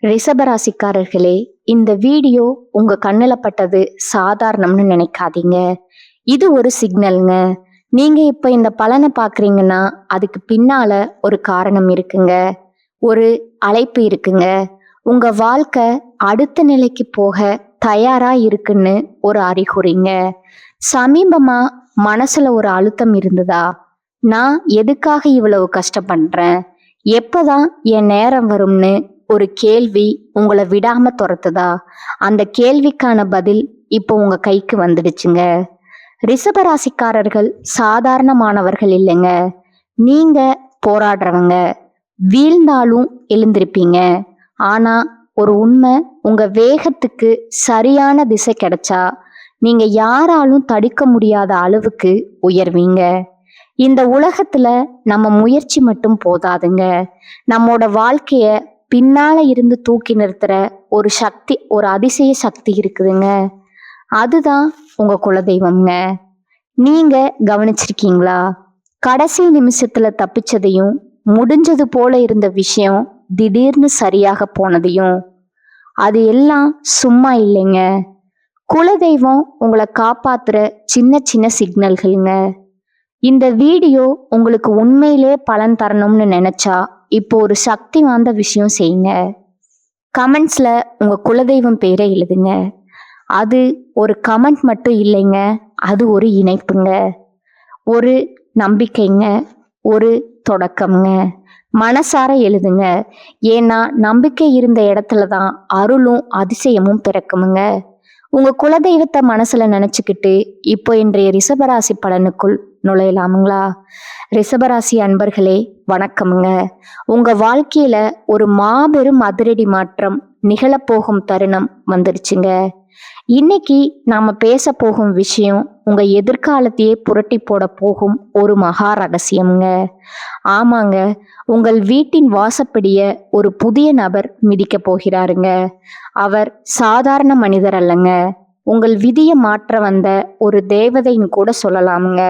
ரிஷபராசிக்காரர்களே, இந்த வீடியோ உங்க கண்ணுல பட்டது சாதாரணம்னு நினைக்காதீங்க. இது ஒரு சிக்னலுங்க. நீங்க இப்ப இந்த பலனை பாக்குறீங்கன்னா அதுக்கு பின்னால ஒரு காரணம் இருக்குங்க. ஒரு அழைப்பு இருக்குங்க. உங்க வாழ்க்கை அடுத்த நிலைக்கு போக தயாரா இருக்குன்னு ஒரு அறிகுறிங்க. சமீபமா மனசுல ஒரு அழுத்தம் இருந்ததா? நான் எதுக்காக இவ்வளவு கஷ்டப்படுறேன்? எப்பதான் என் நேரம் வரும்னு ஒரு கேள்வி உங்களை விடாம துரத்துதா? அந்த கேள்விக்கான பதில் இப்போ உங்க கைக்கு வந்துடுச்சுங்க. ரிஷபராசிக்காரர்கள் சாதாரணமானவர்கள் இல்லைங்க. நீங்க போராடுறவங்க. வீழ்ந்தாலும் எழுந்திருப்பீங்க. ஆனா ஒரு உண்மை, உங்க வேகத்துக்கு சரியான திசை கிடைச்சா நீங்க யாராலும் தடுக்க முடியாத அளவுக்கு உயர்வீங்க. இந்த உலகத்துல நம்ம முயற்சி மட்டும் போதாதுங்க. நம்மோட வாழ்க்கைய பின்னால இருந்து தூக்கி நிறுத்துற ஒரு சக்தி, ஒரு அதிசய சக்தி இருக்குதுங்க. அதுதான் உங்க குலதெய்வம்ங்க. நீங்க கவனிச்சிருக்கீங்களா? கடைசி நிமிஷத்துல தப்பிச்சதையும், முடிஞ்சது போல இருந்த விஷயம் திடீர்னு சரியாக போனதையும். அது எல்லாம் சும்மா இல்லைங்க. குலதெய்வம் உங்களை காப்பாத்துற சின்ன சின்ன சிக்னல்கள்ங்க. இந்த வீடியோ உங்களுக்கு உண்மையிலே பலன் தரணும்னு நினைச்சா இப்போ ஒரு சக்தி வாய்ந்த விஷயம் செய்யுங்க. கமெண்ட்ஸ்ல உங்க குலதெய்வம் பேரை எழுதுங்க. அது ஒரு கமெண்ட் மட்டும் இல்லைங்க, அது ஒரு இணைப்புங்க, ஒரு நம்பிக்கைங்க, ஒரு தொடக்கம்ங்க. மனசார எழுதுங்க. ஏன்னா நம்பிக்கை இருந்த இடத்துல தான் அருளும் அதிசயமும் பிறக்குமுங்க. உங்க குலதெய்வத்தை மனசுல நினைச்சுக்கிட்டு இப்போ இன்றைய ரிஷபராசி பலனுக்குள் நுழையலாமுங்களா? ரிஷபராசி அன்பர்களே, வணக்கமுங்க. உங்க வாழ்க்கையில ஒரு மாபெரும் அதிரடி மாற்றம் நிகழப்போகும் தருணம் வந்துருச்சுங்க. இன்னைக்கு நாம பேச போகும் விஷயம் உங்க எதிர்காலத்தையே புரட்டி போட போகும் ஒரு மகா ரகசியம்ங்க. ஆமாங்க, உங்கள் வீட்டின் வாசப்படிய ஒரு புதிய நபர் மிதிக்க போகிறாருங்க. அவர் சாதாரண மனிதர் அல்லங்க. உங்கள் விதியை மாற்ற வந்த ஒரு தேவதைன்னு கூட சொல்லலாமுங்க.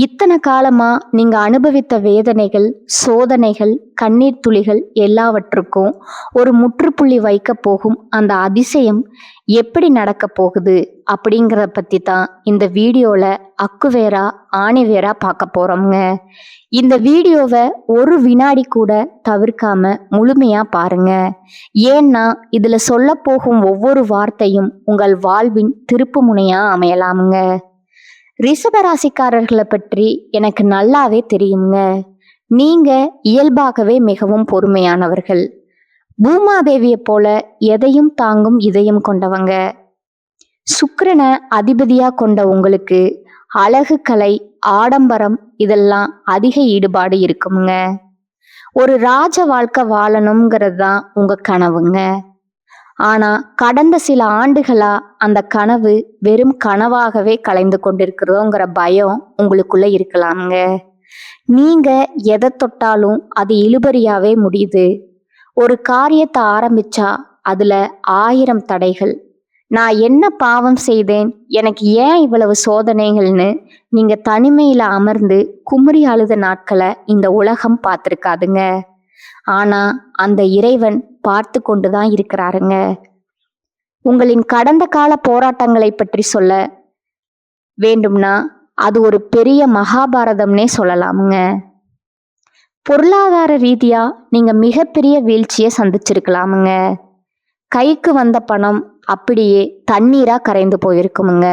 இத்தனை காலமா நீங்க அனுபவித்த வேதனைகள், சோதனைகள், கண்ணீர் துளிகள் எல்லாவற்றுக்கும் ஒரு முற்றுப்புள்ளி வைக்க போகும் அந்த அதிசயம் எப்படி நடக்க போகுது அப்படிங்கிறத பத்தி தான் இந்த வீடியோல அக்குவேரா ஆணிவேரா பார்க்க போறோம்ங்க. இந்த வீடியோவை ஒரு வினாடி கூட தவிர்க்காம முழுமையா பாருங்க. ஏன்னா இதுல சொல்ல போகும் ஒவ்வொரு வார்த்தையும் உங்கள் வாழ்வின் திருப்பு முனையா அமையலாமுங்க. ரிஷபராசிக்காரர்களை பற்றி எனக்கு நல்லாவே தெரியுங்க. நீங்க இயல்பாகவே மிகவும் பொறுமையானவர்கள். பூமாதேவியை போல எதையும் தாங்கும் இதயம் கொண்டவங்க. சுக்கிரனை அதிபதியா கொண்ட உங்களுக்கு அழகு, கலை, ஆடம்பரம் இதெல்லாம் அதிக ஈடுபாடு இருக்குங்க. ஒரு ராஜ வாழ்க்கை வாழணுங்கிறது தான் உங்க கனவுங்க. ஆனா கடந்த சில ஆண்டுகளா அந்த கனவு வெறும் கனவாகவே கலைந்து கொண்டிருக்கிறோங்கிற பயம் உங்களுக்குள்ள இருக்கலாமுங்க. நீங்க எதை தொட்டாலும் அது இழுபறியாவே முடியுது. ஒரு காரியத்தை ஆரம்பிச்சா அதுல 1000 தடைகள். நான் என்ன பாவம் செய்தேன், எனக்கு ஏன் இவ்வளவு சோதனைகள்னு நீங்க தனிமையில அமர்ந்து குமுறி அழுத நாட்களை இந்த உலகம் பார்த்திருக்காதுங்க. ஆனா அந்த இறைவன் பார்த்து கொண்டுதான் இருக்கிறாருங்க. உங்களின் கடந்த கால போராட்டங்களை பற்றி சொல்ல வேண்டும்னா அது ஒரு பெரிய மகாபாரதம்னே சொல்லலாமுங்க. பொருளாதார ரீதியா நீங்க மிகப்பெரிய வீழ்ச்சியை சந்திச்சிருக்கலாமுங்க. கைக்கு வந்த பணம் அப்படியே தண்ணீரா கரைந்து போயிருக்குமுங்க.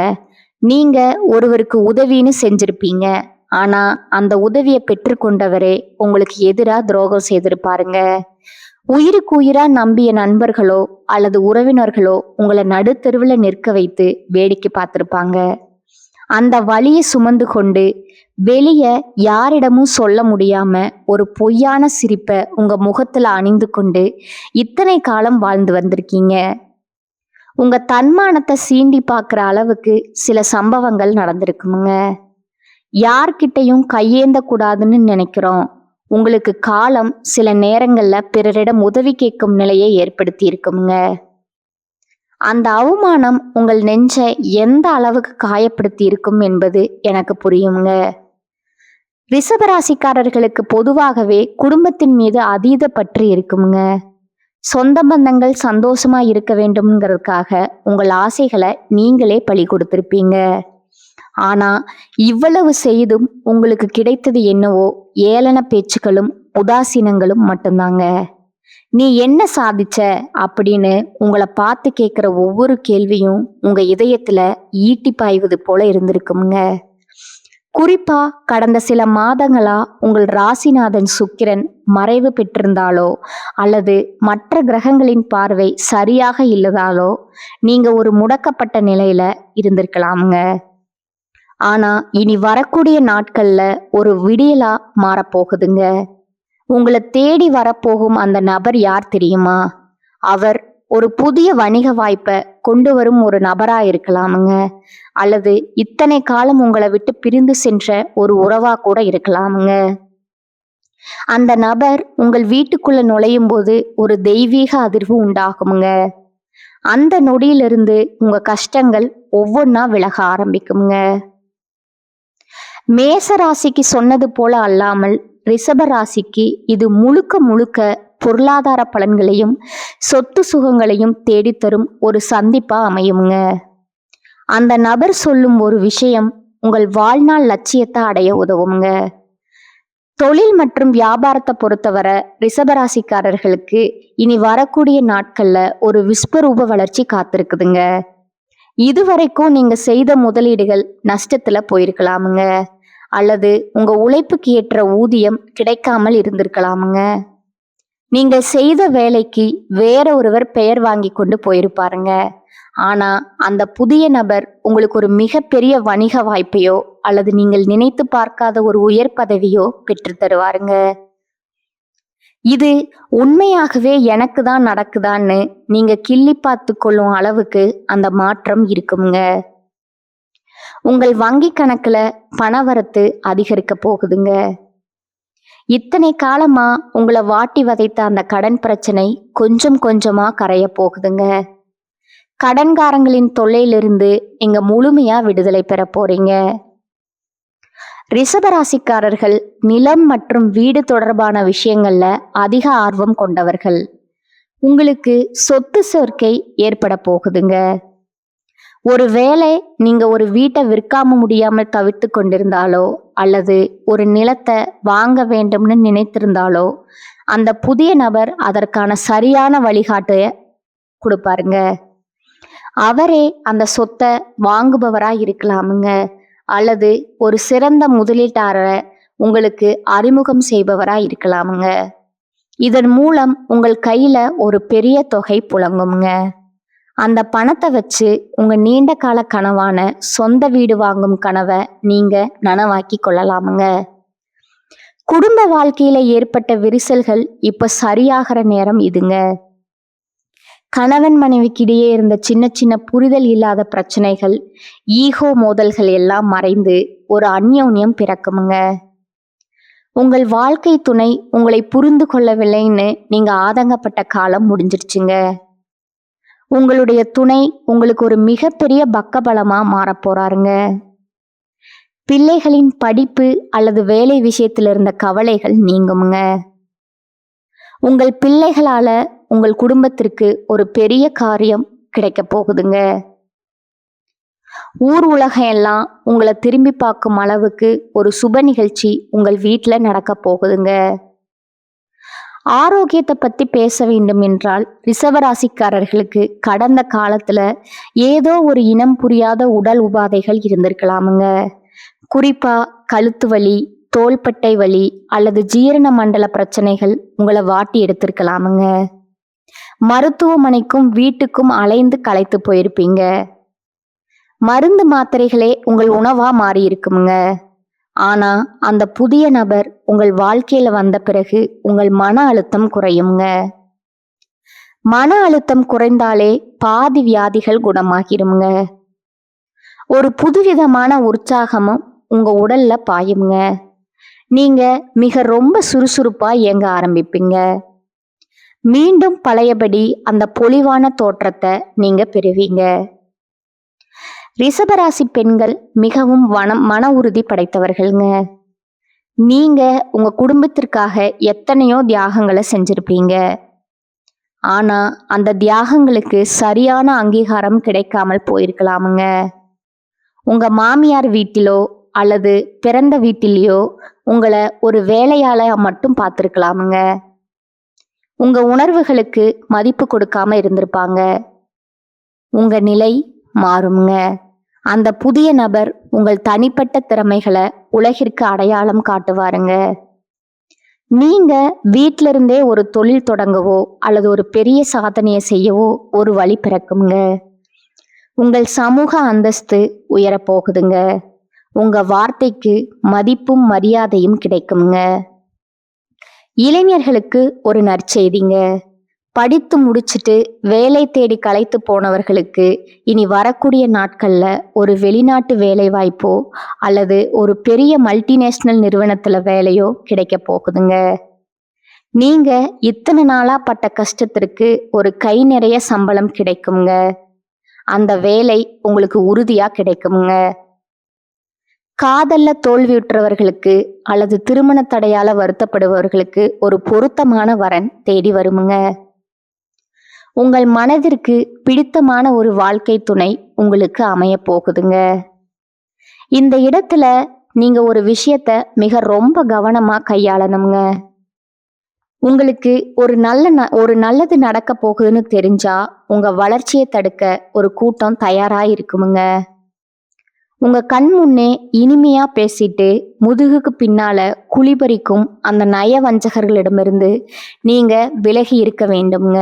நீங்க ஒருவருக்கு உதவின்னு செஞ்சிருப்பீங்க. ஆனா அந்த உதவியை பெற்றுக்கொண்டவரே உங்களுக்கு எதிரா துரோகம் செய்திருப்பாருங்க. உயிருக்கு உயிரா நம்பிய நண்பர்களோ அல்லது உறவினர்களோ உங்களை நடுத்தெருவில் நிற்க வைத்து வேடிக்கை பார்த்திருப்பாங்க. அந்த வலியை சுமந்து கொண்டு வெளியே யாரிடமும் சொல்ல முடியாம ஒரு பொய்யான சிரிப்பை உங்க முகத்துல அணிந்து கொண்டு இத்தனை காலம் வாழ்ந்து வந்திருக்கீங்க. உங்க தன்மானத்தை சீண்டி பார்க்குற அளவுக்கு சில சம்பவங்கள் நடந்திருக்குமுங்க. யார்கிட்டையும் கையேந்த கூடாதுன்னு நினைக்கிறோம். உங்களுக்கு காலம் சில நேரங்கள்ல பிறரிடம் உதவி கேட்கும் நிலையை ஏற்படுத்தி இருக்குமுங்க. அந்த அவமானம் உங்கள் நெஞ்சை எந்த அளவுக்கு காயப்படுத்தி இருக்கும் என்பது எனக்கு புரியுங்க. ரிஷபராசிக்காரர்களுக்கு பொதுவாகவே குடும்பத்தின் மீது அதீத பற்று இருக்குமுங்க. சொந்த பந்தங்கள் சந்தோஷமா இருக்க வேண்டும்ங்கிறதுக்காக உங்கள் ஆசைகளை நீங்களே பலி கொடுத்திருப்பீங்க. ஆனா இவ்வளவு செய்தும் உங்களுக்கு கிடைத்தது என்னவோ ஏளன பேச்சுக்களும் உதாசீனங்களும் மட்டும்தாங்க. நீ என்ன சாதிச்ச அப்படின்னு உங்களை பார்த்து கேட்குற ஒவ்வொரு கேள்வியும் உங்க இதயத்துல ஈட்டி பாய்வது போல இருந்திருக்குங்க. குறிப்பா கடந்த சில மாதங்களா உங்கள் ராசிநாதன் சுக்கிரன் மறைவு பெற்றிருந்தாலோ அல்லது மற்ற கிரகங்களின் பார்வை சரியாக இல்லதாலோ நீங்க ஒரு முடக்கப்பட்ட நிலையில இருந்திருக்கலாமுங்க. ஆனா இனி வரக்கூடிய நாட்கள்ல ஒரு விடியலா மாறப்போகுதுங்க. உங்களை தேடி வரப்போகும் அந்த நபர் யார் தெரியுமா? அவர் ஒரு புதிய வணிக வாய்ப்பை கொண்டு வரும் ஒரு நபரா இருக்கலாமுங்க. அல்லது இத்தனை காலம் உங்களை விட்டு பிரிந்து சென்ற ஒரு உறவா கூட இருக்கலாமுங்க. அந்த நபர் உங்கள் வீட்டுக்குள்ள நுழையும் போது ஒரு தெய்வீக அதிர்வு உண்டாகுமுங்க. அந்த நொடியிலிருந்து உங்க கஷ்டங்கள் ஒவ்வொன்னா விலக ஆரம்பிக்குங்க. மேச ராசிக்கு சொன்னது போல அல்லாமல் ரிஷப ராசிக்கு இது முழுக்க முழுக்க பொருளாதார பலன்களையும் சொத்து சுகங்களையும் தேடித்தரும் ஒரு சந்திப்பா அமையுங்க. அந்த நபர் சொல்லும் ஒரு விஷயம் உங்கள் வாழ்நாள் லட்சியத்தை அடைய உதவுங்க. தொழில் மற்றும் வியாபாரத்தை பொறுத்தவரை ரிஷபராசிக்காரர்களுக்கு இனி வரக்கூடிய நாட்கள்ல ஒரு விஸ்வரூப வளர்ச்சி காத்திருக்குதுங்க. இதுவரைக்கும் நீங்க செய்த முதலீடுகள் நஷ்டத்துல போயிருக்கலாமுங்க. அல்லது உங்க உழைப்புக்கு ஏற்ற ஊதியம் கிடைக்காமல் இருந்திருக்கலாமுங்க. நீங்க செய்த வேலைக்கு வேற ஒருவர் பெயர் வாங்கி கொண்டு போயிருப்பாருங்க. ஆனா அந்த புதிய நபர் உங்களுக்கு ஒரு மிகப்பெரிய வணிக வாய்ப்பையோ அல்லது நீங்கள் நினைத்து பார்க்காத ஒரு உயர் பதவியோ பெற்று தருவாருங்க. இது உண்மையாகவே எனக்கு தான் நடக்குதான்னு நீங்க கிள்ளி பார்த்து கொள்ளும் அளவுக்கு அந்த மாற்றம் இருக்குங்க. உங்கள் வங்கி கணக்குல பணவரத்து அதிகரிக்க போகுதுங்க. இத்தனை காலமா உங்களை வாட்டி வதைத்த அந்த கடன் பிரச்சனை கொஞ்சம் கொஞ்சமா கரைய போகுதுங்க. கடன்காரங்களின் தொல்லையிலிருந்து நீங்க முழுமையா விடுதலை பெற போறீங்க. ரிஷபராசிக்காரர்கள் நிலம் மற்றும் வீடு தொடர்பான விஷயங்கள்ல அதிக ஆர்வம் கொண்டவர்கள். உங்களுக்கு சொத்து சேர்க்கை ஏற்பட போகுதுங்க. ஒருவேளை நீங்க ஒரு வீட்டை விற்காம முடியாமல் தவிர்த்து கொண்டிருந்தாலோ அல்லது ஒரு நிலத்தை வாங்க வேண்டும்னு நினைத்திருந்தாலோ அந்த புதிய நபர் அதற்கான சரியான வழிகாட்டைய கொடுப்பாருங்க. அவரே அந்த சொத்தை வாங்குபவரா இருக்கலாமுங்க. அல்லது ஒரு சிறந்த முதலீட்டாளரை உங்களுக்கு அறிமுகம் செய்பவரா இருக்கலாமுங்க. இதன் மூலம் உங்கள் கையில ஒரு பெரிய தொகை புழங்குங்க. அந்த பணத்தை வச்சு உங்க நீண்ட கால கனவான சொந்த வீடு வாங்கும் கனவை நீங்க நனவாக்கி கொள்ளலாமுங்க. குடும்ப வாழ்க்கையில ஏற்பட்ட விரிசல்கள் இப்ப சரியாகிற நேரம் இதுங்க. கணவன் மனைவிக்கிடையே இருந்த சின்ன சின்ன புரிதல் இல்லாத பிரச்சனைகள், ஈகோ மோதல்கள் எல்லாம் மறைந்து ஒரு அந்யோன்யம் பிறக்குமுங்க. உங்கள் வாழ்க்கை துணை உங்களை புரிந்து கொள்ளவில்லைன்னு நீங்க ஆதங்கப்பட்ட காலம் முடிஞ்சிருச்சுங்க. உங்களுடைய துணை உங்களுக்கு ஒரு மிகப்பெரிய பக்கபலமா மாறப்போறாருங்க. பிள்ளைகளின் படிப்பு அல்லது வேலை விஷயத்துல இருந்த கவலைகள் நீங்குமுங்க. உங்கள் பிள்ளைகளால உங்கள் குடும்பத்திற்கு ஒரு பெரிய காரியம் கிடைக்க போகுதுங்க. ஊர் உலகம் எல்லாம் உங்களை திரும்பி பார்க்கும் அளவுக்கு ஒரு சுப நிகழ்ச்சி உங்கள் வீட்டில் நடக்க போகுதுங்க. ஆரோக்கியத்தை பத்தி பேச வேண்டும் என்றால் ரிஷபராசிக்காரர்களுக்கு கடந்த காலத்துல ஏதோ ஒரு இனம் புரியாத உடல் உபாதைகள் இருந்திருக்கலாமுங்க. குறிப்பா கழுத்து வலி, தோள்பட்டை வலி அல்லது ஜீரண மண்டல பிரச்சனைகள் உங்களை வாட்டி எடுத்திருக்கலாமுங்க. மருத்துவமனைக்கும் வீட்டுக்கும் அலைந்து களைத்து போயிருப்பீங்க. மருந்து மாத்திரைகளே உங்கள் உணவா மாறி இருக்குமுங்க. ஆனா அந்த புதிய நபர் உங்கள் வாழ்க்கையில வந்த பிறகு உங்கள் மன அழுத்தம் குறையுங்க. மன அழுத்தம் குறைந்தாலே பாதி வியாதிகள் குணமாகிருமுங்க. ஒரு புதுவிதமான உற்சாகமும் உங்க உடல்ல பாயுங்க. நீங்க ரொம்ப சுறுசுறுப்பா இயங்க ஆரம்பிப்பீங்க. மீண்டும் பழையபடி அந்த பொலிவான தோற்றத்தை நீங்க பெறுவீங்க. ரிஷபராசி பெண்கள் மிகவும் மன உறுதி படைத்தவர்கள்ங்க. நீங்க உங்க குடும்பத்திற்காக எத்தனையோ தியாகங்களை செஞ்சிருப்பீங்க. ஆனா அந்த தியாகங்களுக்கு சரியான அங்கீகாரம் கிடைக்காமல் போயிருக்கலாமுங்க. உங்க மாமியார் வீட்டிலோ அல்லது பிறந்த வீட்டிலேயோ உங்களை ஒரு வேலையாளா மட்டும் பார்த்திருக்கலாமுங்க. உங்க உணர்வுகளுக்கு மதிப்பு கொடுக்காம இருந்திருப்பாங்க. உங்க நிலை மாறுங்க. அந்த புதிய நபர் உங்கள் தனிப்பட்ட திறமைகளை உலகிற்கு அடையாளம் காட்டுவாருங்க. நீங்க வீட்டில இருந்தே ஒரு தொழில் தொடங்கவோ அல்லது ஒரு பெரிய சாதனையை செய்யவோ ஒரு வழி பிறக்குங்க. உங்கள் சமூக அந்தஸ்து உயரப்போகுதுங்க. உங்க வார்த்தைக்கு மதிப்பும் மரியாதையும் கிடைக்குங்க. இளைஞர்களுக்கு ஒரு நற்செய்திங்க. படித்து முடிச்சுட்டு வேலை தேடி களைத்து போனவர்களுக்கு இனி வரக்கூடிய நாட்கள்ல ஒரு வெளிநாட்டு வேலை வாய்ப்போ அல்லது ஒரு பெரிய மல்டிநேஷனல் நிறுவனத்துல வேலையோ கிடைக்க போகுதுங்க. நீங்க இத்தனை நாளா பட்ட கஷ்டத்திற்கு ஒரு கை நிறைய சம்பளம் கிடைக்குங்க. அந்த வேலை உங்களுக்கு உறுதியா கிடைக்குங்க. காதல்ல தோல்வியுற்றவர்களுக்கு அல்லது திருமண தடையால வருத்தப்படுபவர்களுக்கு ஒரு பொருத்தமான வரன் தேடி வருமுங்க. உங்கள் மனதிற்கு பிடித்தமான ஒரு வாழ்க்கை துணை உங்களுக்கு அமைய போகுதுங்க. இந்த இடத்துல நீங்க ஒரு விஷயத்த மிக ரொம்ப கவனமா கையாளணுங்க. உங்களுக்கு ஒரு நல்லது நடக்க போகுதுன்னு தெரிஞ்சா உங்க வளர்ச்சியை தடுக்க ஒரு கூட்டம் தயாரா இருக்குமுங்க. உங்க கண் முன்னே இனிமையா பேசிட்டு முதுகுக்கு பின்னால குழிபறிக்கும் அந்த நயவஞ்சகர்களிடமிருந்து நீங்க விலகி இருக்க வேண்டும்ங்க.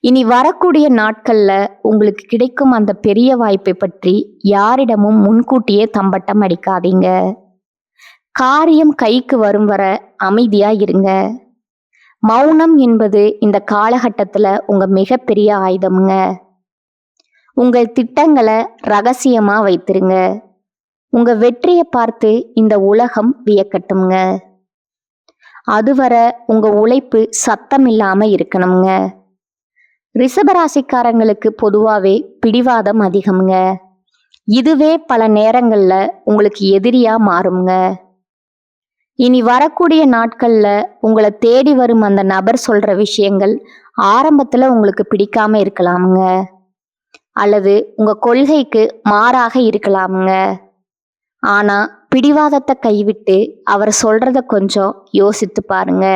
இனி வரக்கூடிய நாட்கள்ல உங்களுக்கு கிடைக்கும் அந்த பெரிய வாய்ப்பை பற்றி யாரிடமும் முன்கூட்டியே தம்பட்டம் அடிக்காதீங்க. காரியம் கைக்கு வரும் வர அமைதியா இருங்க. மௌனம் என்பது இந்த காலகட்டத்துல உங்க மிகப்பெரிய ஆயுதம்ங்க. உங்கள் திட்டங்களை ரகசியமா வைத்திருங்க. உங்க வெற்றியை பார்த்து இந்த உலகம் வியக்கட்டும்ங்க. அதுவரை உங்க உழைப்பு சத்தம் இல்லாம இருக்கணும்ங்க. ரிஷபராசிக்காரங்களுக்கு பொதுவாவே பிடிவாதம் அதிகம்ங்க. இதுவே பல நேரங்கள்ல உங்களுக்கு எதிரியா மாறுங்க. இனி வரக்கூடிய நாட்கள்ல உங்களை தேடி வரும் அந்த நபர் சொல்ற விஷயங்கள் ஆரம்பத்துல உங்களுக்கு பிடிக்காம இருக்கலாமுங்க. அல்லது உங்க கொள்கைக்கு மாறாக இருக்கலாமுங்க. ஆனா பிடிவாதத்தை கைவிட்டு அவர் சொல்றத கொஞ்சம் யோசித்து பாருங்க.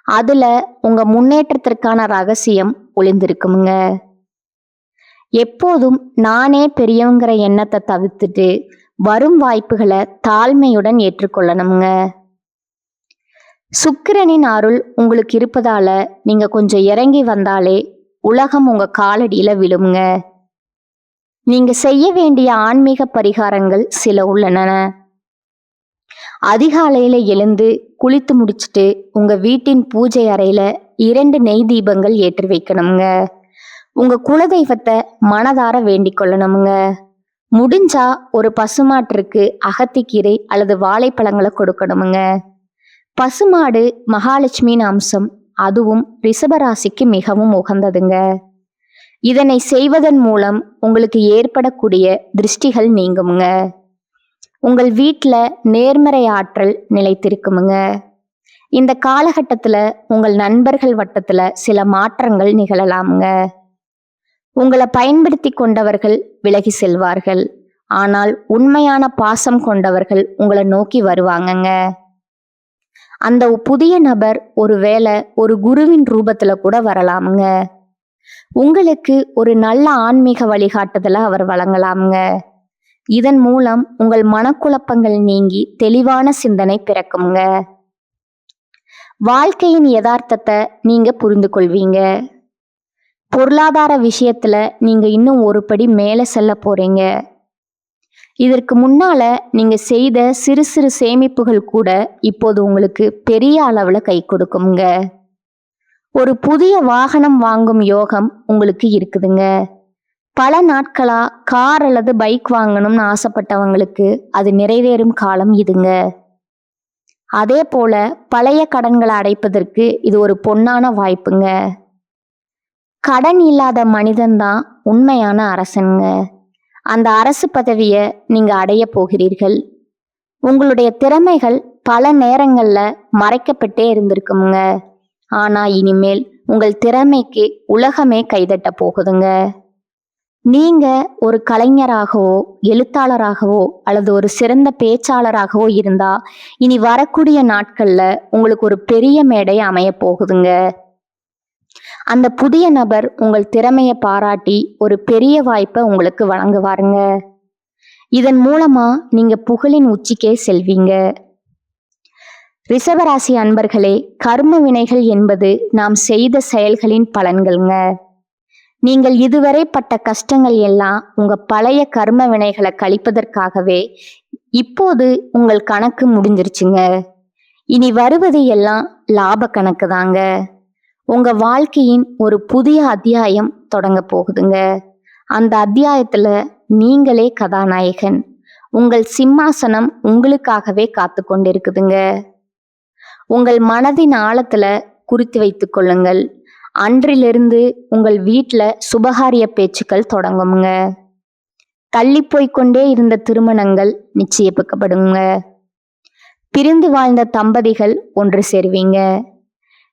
அதுல உங்க முன்னேற்றத்திற்கான ரகசியம் ஒளிந்திருக்குமுங்க. எப்போதும் நானே பெரியவங்கிற எண்ணத்தை தவிர்த்துட்டு வரும் வாய்ப்புகளை தாழ்மையுடன் ஏற்றுக்கொள்ளணுங்க. சுக்கிரனின் அருள் உங்களுக்கு இருப்பதால நீங்க கொஞ்சம் இறங்கி வந்தாலே உலகம் உங்க காலடியில விழுங்க. நீங்க செய்ய வேண்டிய ஆன்மீக பரிகாரங்கள் சில உள்ளன. அதிகாலையில எழுந்து குளித்து முடிச்சுட்டு உங்க வீட்டின் பூஜை அறையில 2 நெய் தீபங்கள் ஏற்றி வைக்கணுங்க. உங்க குலதெய்வத்தை மனதார வேண்டிக் கொள்ளணுங்க. முடிஞ்சா ஒரு பசுமாட்டிற்கு அகத்திக்கீரை அல்லது வாழைப்பழங்களை கொடுக்கணுங்க. பசுமாடு மகாலட்சுமியின் அம்சம். அதுவும் ரிஷபராசிக்கு மிகவும் உகந்ததுங்க. இதனை செய்வதன் மூலம் உங்களுக்கு ஏற்படக்கூடிய திருஷ்டிகள் நீங்குமுங்க. உங்கள் வீட்டுல நேர்மறை ஆற்றல் நிலைத்திருக்குமுங்க. இந்த காலகட்டத்துல உங்கள் நண்பர்கள் வட்டத்துல சில மாற்றங்கள் நிகழலாமுங்க. உங்களை பயன்படுத்தி கொண்டவர்கள் விலகி செல்வார்கள். ஆனால் உண்மையான பாசம் கொண்டவர்கள் உங்களை நோக்கி வருவாங்கங்க. அந்த புதிய நபர் ஒருவேளை ஒரு குருவின் ரூபத்துல கூட வரலாமுங்க. உங்களுக்கு ஒரு நல்ல ஆன்மீக வழிகாட்டுதலை அவர் வழங்கலாமுங்க. இதன் மூலம் உங்கள் மனக்குழப்பங்கள் நீங்கி தெளிவான சிந்தனை பிறக்குங்க. வாழ்க்கையின் யதார்த்தத்தை நீங்க புரிந்து கொள்வீங்க. பொருளாதார விஷயத்துல நீங்க இன்னும் ஒரு படி மேல செல்ல போறீங்க. இதற்கு முன்னால நீங்க செய்த சிறு சிறு சேமிப்புகள் கூட இப்போது உங்களுக்கு பெரிய அளவுல கை கொடுக்குங்க. ஒரு புதிய வாகனம் வாங்கும் யோகம் உங்களுக்கு இருக்குதுங்க. பல நாட்களா கார் அல்லது பைக் வாங்கணும்னு ஆசைப்பட்டவங்களுக்கு அது நிறைவேறும் காலம் இதுங்க. அதே போல பழைய கடன்களை அடைப்பதற்கு இது ஒரு பொன்னான வாய்ப்புங்க. கடன் இல்லாத மனிதன்தான் உண்மையான அரசனுங்க. அந்த அரசு பதவியை நீங்க அடைய போகிறீர்கள். உங்களுடைய திறமைகள் பல நேரங்கள்ல மறைக்கப்பட்டே இருந்திருக்குங்க. ஆனா இனிமேல் உங்கள் திறமைக்கு உலகமே கைதட்ட போகுதுங்க. நீங்க ஒரு கலைஞராகவோ எழுத்தாளராகவோ அல்லது ஒரு சிறந்த பேச்சாளராகவோ இருந்தா இனி வரக்கூடிய நாட்கள்ல உங்களுக்கு ஒரு பெரிய மேடை அமைய போகுதுங்க. அந்த புதிய நபர் உங்கள் திறமையை பாராட்டி ஒரு பெரிய வாய்ப்பை உங்களுக்கு வழங்குவாருங்க. இதன் மூலமா நீங்க புகழின் உச்சிக்கே செல்வீங்க. ரிஷபராசி அன்பர்களே, கர்ம வினைகள் என்பது நாம் செய்த செயல்களின் பலன்கள்ங்க. நீங்கள் இதுவரை பட்ட கஷ்டங்கள் எல்லாம் உங்க பழைய கர்ம வினைகளை கழிப்பதற்காகவே இப்போது உங்கள் கணக்கு முடிஞ்சிருச்சுங்க. இனி வருவது எல்லாம் லாப கணக்கு தாங்க. உங்க வாழ்க்கையின் ஒரு புதிய அத்தியாயம் தொடங்க போகுதுங்க. அந்த அத்தியாயத்துல நீங்களே கதாநாயகன். உங்கள் சிம்மாசனம் உங்களுக்காகவே காத்து கொண்டிருக்குதுங்க. உங்கள் மனதின் ஆழத்துல குறித்து வைத்துக் கொள்ளுங்கள். அன்றிலிருந்து உங்கள் வீட்டுல சுபகாரிய பேச்சுக்கள் தொடங்குங்க. தள்ளி போய்கொண்டே இருந்த திருமணங்கள் நிச்சயிக்கப்படுங்க. பிரிந்து வாழ்ந்த தம்பதிகள் ஒன்று சேருவீங்க.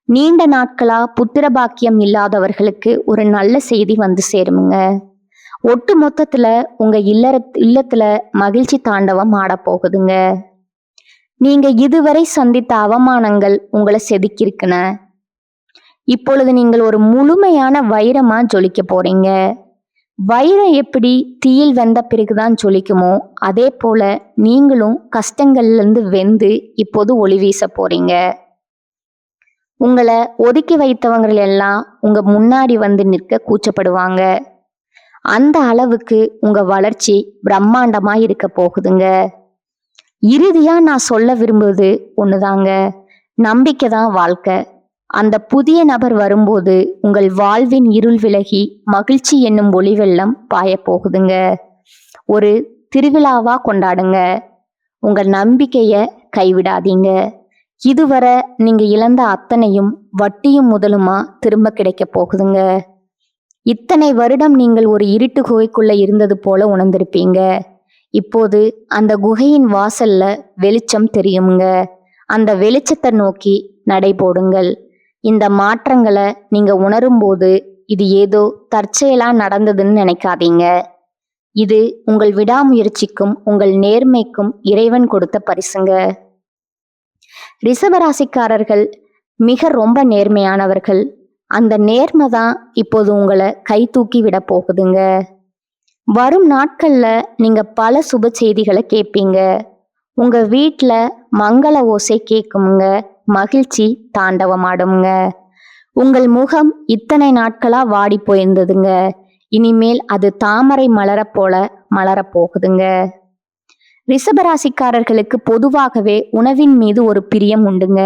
நீண்ட நாட்களா புத்திர பாக்கியம் இல்லாதவர்களுக்கு ஒரு நல்ல செய்தி வந்து சேருங்க. ஒட்டு மொத்தத்துல உங்க இல்லத்துல மகிழ்ச்சி தாண்டவம் ஆட போகுதுங்க. நீங்க இதுவரை சந்தித்த அவமானங்கள் உங்களை செதுக்கியிருக்குன. இப்பொழுது நீங்கள் ஒரு முழுமையான வைரமா ஜொலிக்க போறீங்க. வைரம் எப்படி தீயில் வெந்த பிறகுதான் ஜொலிக்குமோ அதே போல நீங்களும் கஷ்டங்கள்ல இருந்து வெந்து இப்போது ஒளி வீச போறீங்க. உங்களை ஒதுக்கி வைத்தவங்கள் எல்லாம் உங்க முன்னாடி வந்து நிற்க கூச்சப்படுவாங்க. அந்த அளவுக்கு உங்க வளர்ச்சி பிரம்மாண்டமா இருக்க போகுதுங்க. இறுதியா நான் சொல்ல விரும்புவது ஒண்ணுதாங்க, நம்பிக்கை தான் வாழ்க்கை. அந்த புதிய நபர் வரும்போது உங்கள் வாழ்வின் இருள் விலகி மகிழ்ச்சி என்னும் ஒளி வெள்ளம் பாய போகுதுங்க. ஒரு திருவிழாவா கொண்டாடுங்க. உங்க நம்பிக்கைய கைவிடாதீங்க. இதுவரை நீங்க இழந்த அத்தனையும் வட்டியும் முதலுமா திரும்ப கிடைக்க போகுதுங்க. இத்தனை வருடம் நீங்கள் ஒரு இருட்டு குகைக்குள்ள இருந்தது போல உணர்ந்திருப்பீங்க. இப்போது அந்த குகையின் வாசல்ல வெளிச்சம் தெரியுங்க. அந்த வெளிச்சத்தை நோக்கி நடை போடுங்கள். இந்த மாற்றங்களை நீங்க உணரும் போது இது ஏதோ தற்செயலா நடந்ததுன்னு நினைக்காதீங்க. இது உங்கள் விடாமுயற்சிக்கும் உங்கள் நேர்மைக்கும் இறைவன் கொடுத்த பரிசுங்க. ரிஷபராசிக்காரர்கள் ரொம்ப நேர்மையானவர்கள். அந்த நேர்மை தான் இப்போது உங்களை கை தூக்கி விட போகுதுங்க. வரும் நாட்கள்ல நீங்க பல சுப செய்திகளை கேட்பீங்க. உங்க வீட்டுல மங்கள ஓசை கேட்குமுங்க. மகிழ்ச்சி தாண்டவமாடுங்க. உங்கள் முகம் இத்தனை நாட்களா வாடி போயிருந்ததுங்க. இனிமேல் அது தாமரை மலர போல மலர போகுதுங்க. ரிஷபராசிக்காரர்களுக்கு பொதுவாகவே உணவின் மீது ஒரு பிரியம் உண்டுங்க.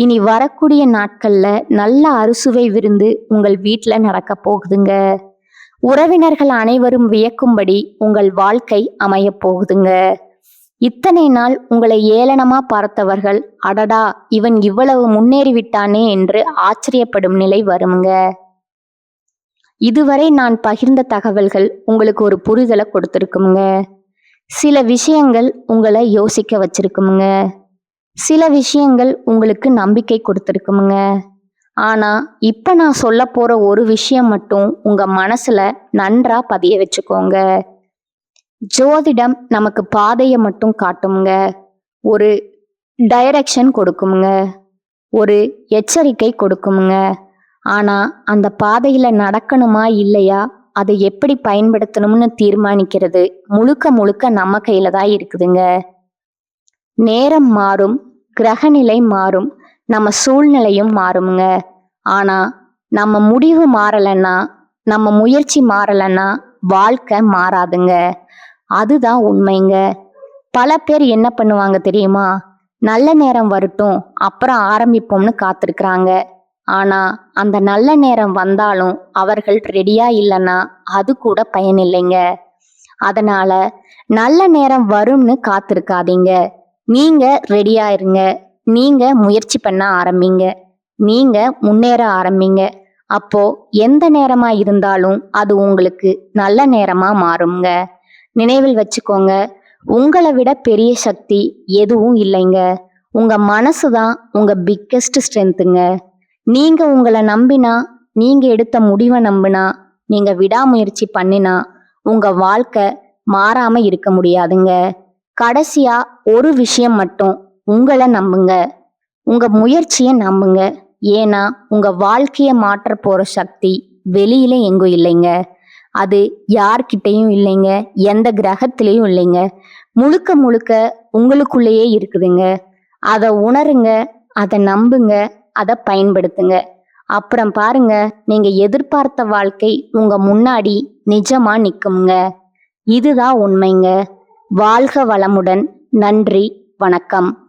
இனி வரக்கூடிய நாட்கள்ல நல்ல அறுசுவை விருந்து உங்கள் வீட்டுல நடக்க போகுதுங்க. உறவினர்கள் அனைவரும் வியக்கும்படி உங்கள் வாழ்க்கை அமைய போகுதுங்க. இத்தனை நாள் உங்களை ஏளனமா பார்த்தவர்கள் அடடா இவன் இவ்வளவு முன்னேறி விட்டானே என்று ஆச்சரியப்படும் நிலை வருங்க. இதுவரை நான் பகிர்ந்த தகவல்கள் உங்களுக்கு ஒரு புரிதலை கொடுத்திருக்குங்க. சில விஷயங்கள் உங்களை யோசிக்க வச்சிருக்குமுங்க. சில விஷயங்கள் உங்களுக்கு நம்பிக்கை கொடுத்திருக்குமுங்க. ஆனா இப்ப நான் சொல்ல போற ஒரு விஷயம் மட்டும் உங்க மனசுல நன்றா பதிய வச்சுக்கோங்க. ஜோதிடம் நமக்கு பாதையை மட்டும் காட்டுமுங்க. ஒரு டைரக்ஷன் கொடுக்குமுங்க. ஒரு எச்சரிக்கை கொடுக்குமுங்க. ஆனா அந்த பாதையில நடக்கணுமா இல்லையா, அதை எப்படி பயன்படுத்தணும்னு தீர்மானிக்கிறது முழுக்க முழுக்க நம்ம கையில தான் இருக்குதுங்க. நேரம் மாறும், கிரகநிலை மாறும், நம்ம சூழ்நிலையும் மாறுங்க. ஆனா நம்ம முடிவு மாறலைன்னா, நம்ம முயற்சி மாறலைன்னா வாழ்க்கை மாறாதுங்க. அதுதான் உண்மைங்க. பல பேர் என்ன பண்ணுவாங்க தெரியுமா, நல்ல நேரம் வரட்டும் அப்புறம் ஆரம்பிப்போம்னு காத்திருக்கிறாங்க. ஆனா அந்த நல்ல நேரம் வந்தாலும் அவர்கள் ரெடியா இல்லைன்னா அது கூட பயனில்லைங்க. அதனால நல்ல நேரம் வரும்னு காத்திருக்காதீங்க. நீங்க ரெடியா இருங்க. நீங்க முயற்சி பண்ண ஆரம்பிங்க. நீங்க முன்னேற ஆரம்பிங்க. அப்போ எந்த நேரமா இருந்தாலும் அது உங்களுக்கு நல்ல நேரமா மாறுங்க. நினைவில் வச்சுக்கோங்க, உங்களை விட பெரிய சக்தி எதுவும் இல்லைங்க. உங்க மனசுதான் உங்க பிக்கெஸ்ட் ஸ்ட்ரென்த்துங்க. நீங்க உங்களை நம்பினா, நீங்க எடுத்த முடிவை நம்பினா, நீங்க விடாமுயற்சி பண்ணினா உங்க வாழ்க்கை மாறாம இருக்க முடியாதுங்க. கடைசியா ஒரு விஷயம் மட்டும், உங்களை நம்புங்க, உங்க முயற்சியை நம்புங்க. ஏன்னா உங்க வாழ்க்கைய மாற்ற போற சக்தி வெளியில எங்கும் இல்லைங்க. அது யார்கிட்டயும் இல்லைங்க, எந்த கிரகத்திலையும் இல்லைங்க. முழுக்க முழுக்க உங்களுக்குள்ளேயே இருக்குதுங்க. அதை உணருங்க, அதை நம்புங்க, அதை பயன்படுத்துங்க. அப்புறம் பாருங்க, நீங்க எதிர்பார்த்த வாழ்க்கை உங்க முன்னாடி நிஜமா நிக்குங்க. இதுதான் உண்மைங்க. வாழ்க வளமுடன். நன்றி, வணக்கம்.